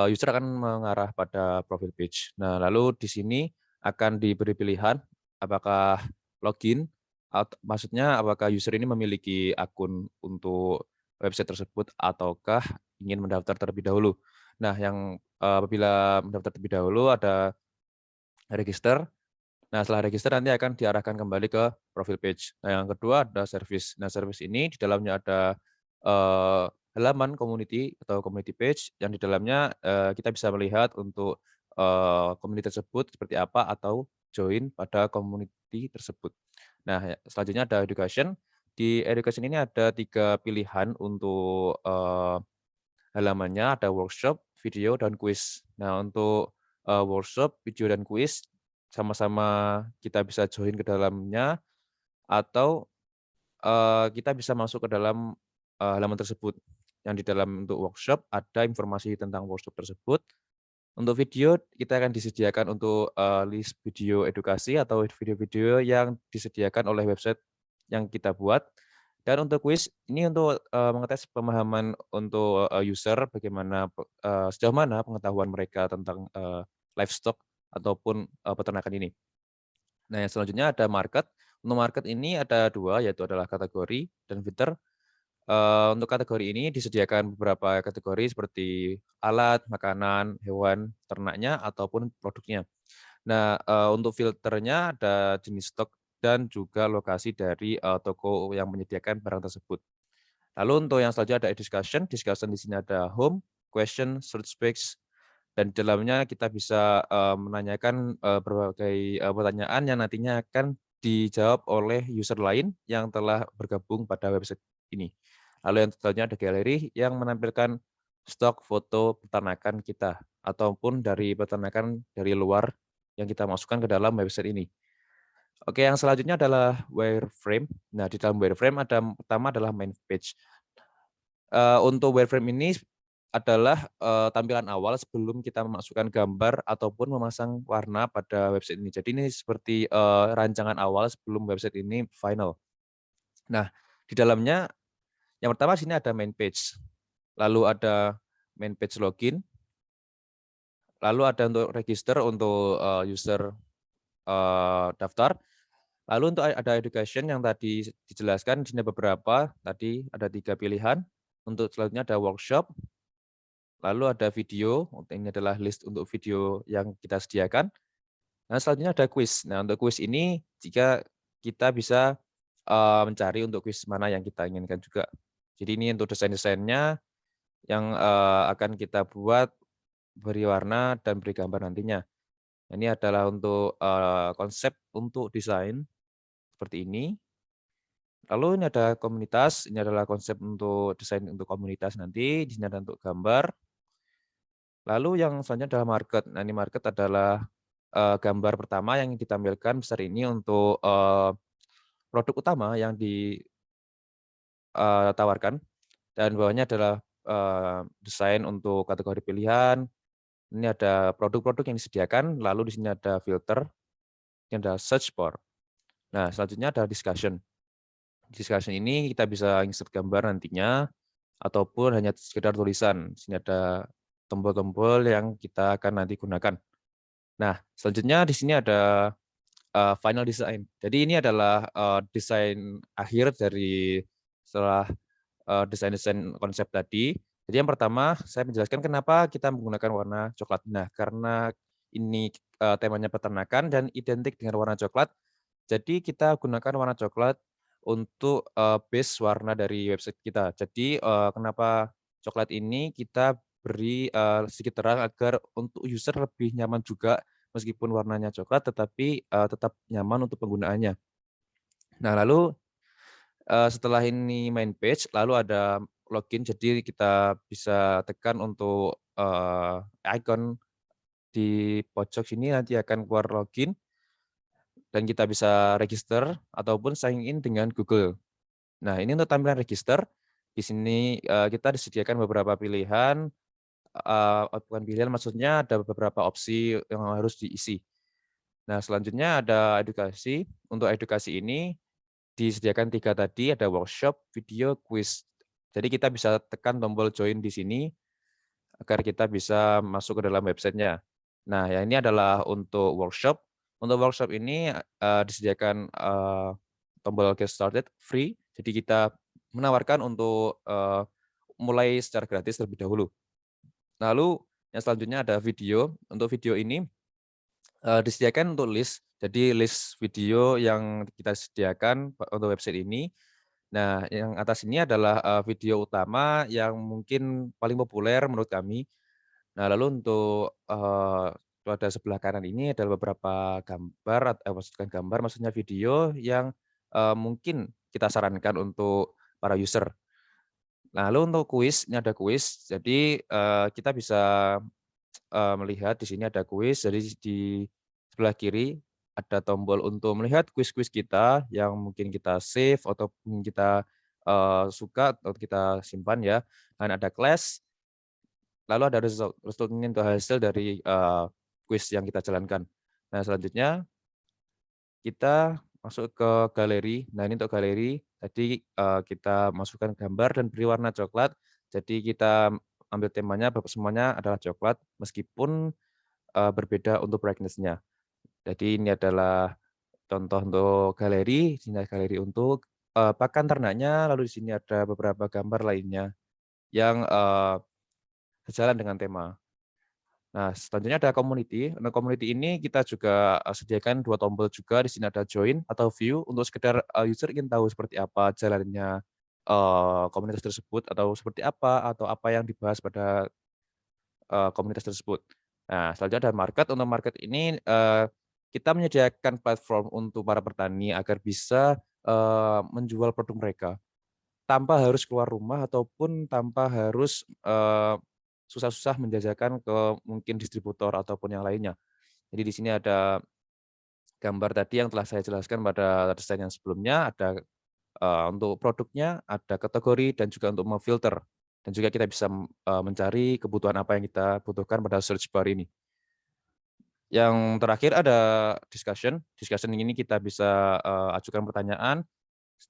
user akan mengarah pada profile page. Nah, lalu di sini akan diberi pilihan apakah login, maksudnya apakah user ini memiliki akun untuk website tersebut ataukah ingin mendaftar terlebih dahulu. Nah, yang apabila mendaftar terlebih dahulu ada register. Nah, setelah register nanti akan diarahkan kembali ke profile page. Nah, yang kedua ada service. Nah, service ini di dalamnya ada halaman community atau community page yang di dalamnya kita bisa melihat untuk community tersebut seperti apa atau join pada community tersebut. Nah, selanjutnya ada education. Di education ini ada 3 pilihan untuk halamannya, ada workshop, video, dan kuis. Nah, untuk workshop, video, dan kuis sama-sama kita bisa join ke dalamnya atau kita bisa masuk ke dalam halaman tersebut. Yang di dalam untuk workshop ada informasi tentang workshop tersebut. Untuk video kita akan disediakan untuk list video edukasi atau video-video yang disediakan oleh website yang kita buat. Dan untuk kuis ini untuk mengetes pemahaman untuk user bagaimana sejauh mana pengetahuan mereka tentang livestock ataupun peternakan ini. Nah, yang selanjutnya ada market. Untuk market ini ada 2, yaitu adalah kategori dan filter. Untuk kategori ini disediakan beberapa kategori seperti alat, makanan, hewan, ternaknya, ataupun produknya. Nah, untuk filternya ada jenis stok dan juga lokasi dari toko yang menyediakan barang tersebut. Lalu untuk yang selanjutnya ada discussion. Discussion di sini ada home, question, search space, dan di dalamnya kita bisa menanyakan berbagai pertanyaan yang nantinya akan dijawab oleh user lain yang telah bergabung pada website ini. Lalu yang selanjutnya ada galeri yang menampilkan stok foto peternakan kita ataupun dari peternakan dari luar yang kita masukkan ke dalam website ini. Oke, yang selanjutnya adalah wireframe. Nah, di dalam wireframe ada pertama adalah main page. Untuk wireframe ini adalah tampilan awal sebelum kita memasukkan gambar ataupun memasang warna pada website ini. Jadi ini seperti rancangan awal sebelum website ini final. Nah, di dalamnya yang pertama sini ada main page, lalu ada main page login, lalu ada untuk register untuk user daftar, lalu untuk ada education yang tadi dijelaskan di sini beberapa, tadi ada 3 pilihan. Untuk selanjutnya ada workshop, lalu ada video, ini adalah list untuk video yang kita sediakan. Nah, selanjutnya ada quiz. Nah, untuk quiz ini jika kita bisa mencari untuk quiz mana yang kita inginkan juga. Jadi ini untuk desain-desainnya yang akan kita buat, beri warna dan beri gambar nantinya. Ini adalah untuk konsep untuk desain seperti ini. Lalu ini ada komunitas, ini adalah konsep untuk desain untuk komunitas nanti, di sini ada untuk gambar. Lalu yang selanjutnya adalah market. Nah, ini market adalah gambar pertama yang ditampilkan besar ini untuk produk utama yang ditawarkan, dan bawahnya adalah desain untuk kategori pilihan. Ini ada produk-produk yang disediakan, lalu di sini ada filter, ini ada search for. Nah, selanjutnya ada discussion. Discussion ini kita bisa insert gambar nantinya, ataupun hanya sekedar tulisan. Di sini ada tombol-tombol yang kita akan nanti gunakan. Nah, selanjutnya di sini ada final design. Jadi ini adalah desain akhir dari setelah desain-desain konsep tadi. Jadi yang pertama saya menjelaskan kenapa kita menggunakan warna coklat. Nah, karena ini temanya peternakan dan identik dengan warna coklat, jadi kita gunakan warna coklat untuk base warna dari website kita. Jadi kenapa coklat ini kita beri sedikit terang agar untuk user lebih nyaman juga meskipun warnanya coklat tetapi tetap nyaman untuk penggunaannya. Nah, lalu setelah ini main page, lalu ada login, jadi kita bisa tekan untuk icon di pojok sini nanti akan keluar login, dan kita bisa register ataupun sign in dengan Google. Nah, ini untuk tampilan register, di sini kita disediakan beberapa pilihan, bukan pilihan, maksudnya ada beberapa opsi yang harus diisi. Nah, selanjutnya ada edukasi. Untuk edukasi ini disediakan 3 tadi, ada workshop, video, quiz. Jadi kita bisa tekan tombol join di sini agar kita bisa masuk ke dalam websitenya. Nah, yang ini adalah untuk workshop. Untuk workshop ini disediakan tombol get started free. Jadi kita menawarkan untuk mulai secara gratis terlebih dahulu. Lalu yang selanjutnya ada video. Untuk video ini disediakan untuk list. Jadi list video yang kita sediakan untuk website ini. Nah, yang atas ini adalah video utama yang mungkin paling populer menurut kami. Nah, lalu untuk pada sebelah kanan ini adalah beberapa gambar, maksudkan gambar, maksudnya video yang mungkin kita sarankan untuk para user. Nah, lalu untuk kuis, ini ada kuis. Jadi kita bisa melihat di sini ada kuis. Jadi di sebelah kiri ada tombol untuk melihat kuis-kuis kita yang mungkin kita save ataupun kita suka atau kita simpan ya. Dan ada class, lalu ada result. Result ini untuk hasil dari kuis yang kita jalankan. Nah, selanjutnya kita masuk ke galeri. Nah, ini untuk galeri. Tadi kita masukkan gambar dan beri warna coklat. Jadi kita ambil temanya, semuanya adalah coklat, meskipun berbeda untuk brightness-nya. Jadi ini adalah contoh untuk galeri, ini galeri untuk pakan ternaknya, lalu di sini ada beberapa gambar lainnya yang sejalan dengan tema. Nah, selanjutnya ada community. Nah, community ini kita juga sediakan 2 tombol juga. Di sini ada join atau view untuk sekedar user ingin tahu seperti apa jalannya komunitas tersebut atau seperti apa atau apa yang dibahas pada komunitas tersebut. Nah, selanjutnya ada market. Untuk market ini kita menyediakan platform untuk para petani agar bisa menjual produk mereka tanpa harus keluar rumah ataupun tanpa harus susah-susah menjajakan ke mungkin distributor ataupun yang lainnya. Jadi di sini ada gambar tadi yang telah saya jelaskan pada slide yang sebelumnya, ada untuk produknya, ada kategori, dan juga untuk memfilter. Dan juga kita bisa mencari kebutuhan apa yang kita butuhkan pada search bar ini. Yang terakhir ada discussion. Discussion ini kita bisa ajukan pertanyaan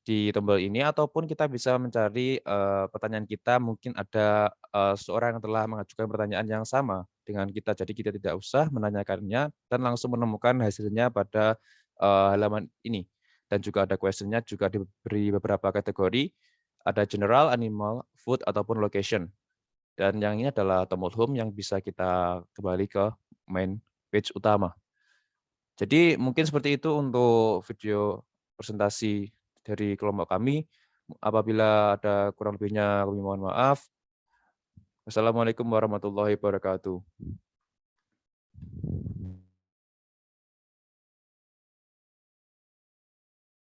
di tombol ini ataupun kita bisa mencari pertanyaan kita, mungkin ada seseorang yang telah mengajukan pertanyaan yang sama dengan kita. Jadi kita tidak usah menanyakannya dan langsung menemukan hasilnya pada halaman ini. Dan juga ada question-nya juga diberi beberapa kategori, ada general, animal, food, ataupun location. Dan yang ini adalah tombol home yang bisa kita kembali ke main page utama. Jadi mungkin seperti itu untuk video presentasi dari kelompok kami. Apabila ada kurang lebihnya kami mohon maaf. Wassalamualaikum warahmatullahi wabarakatuh.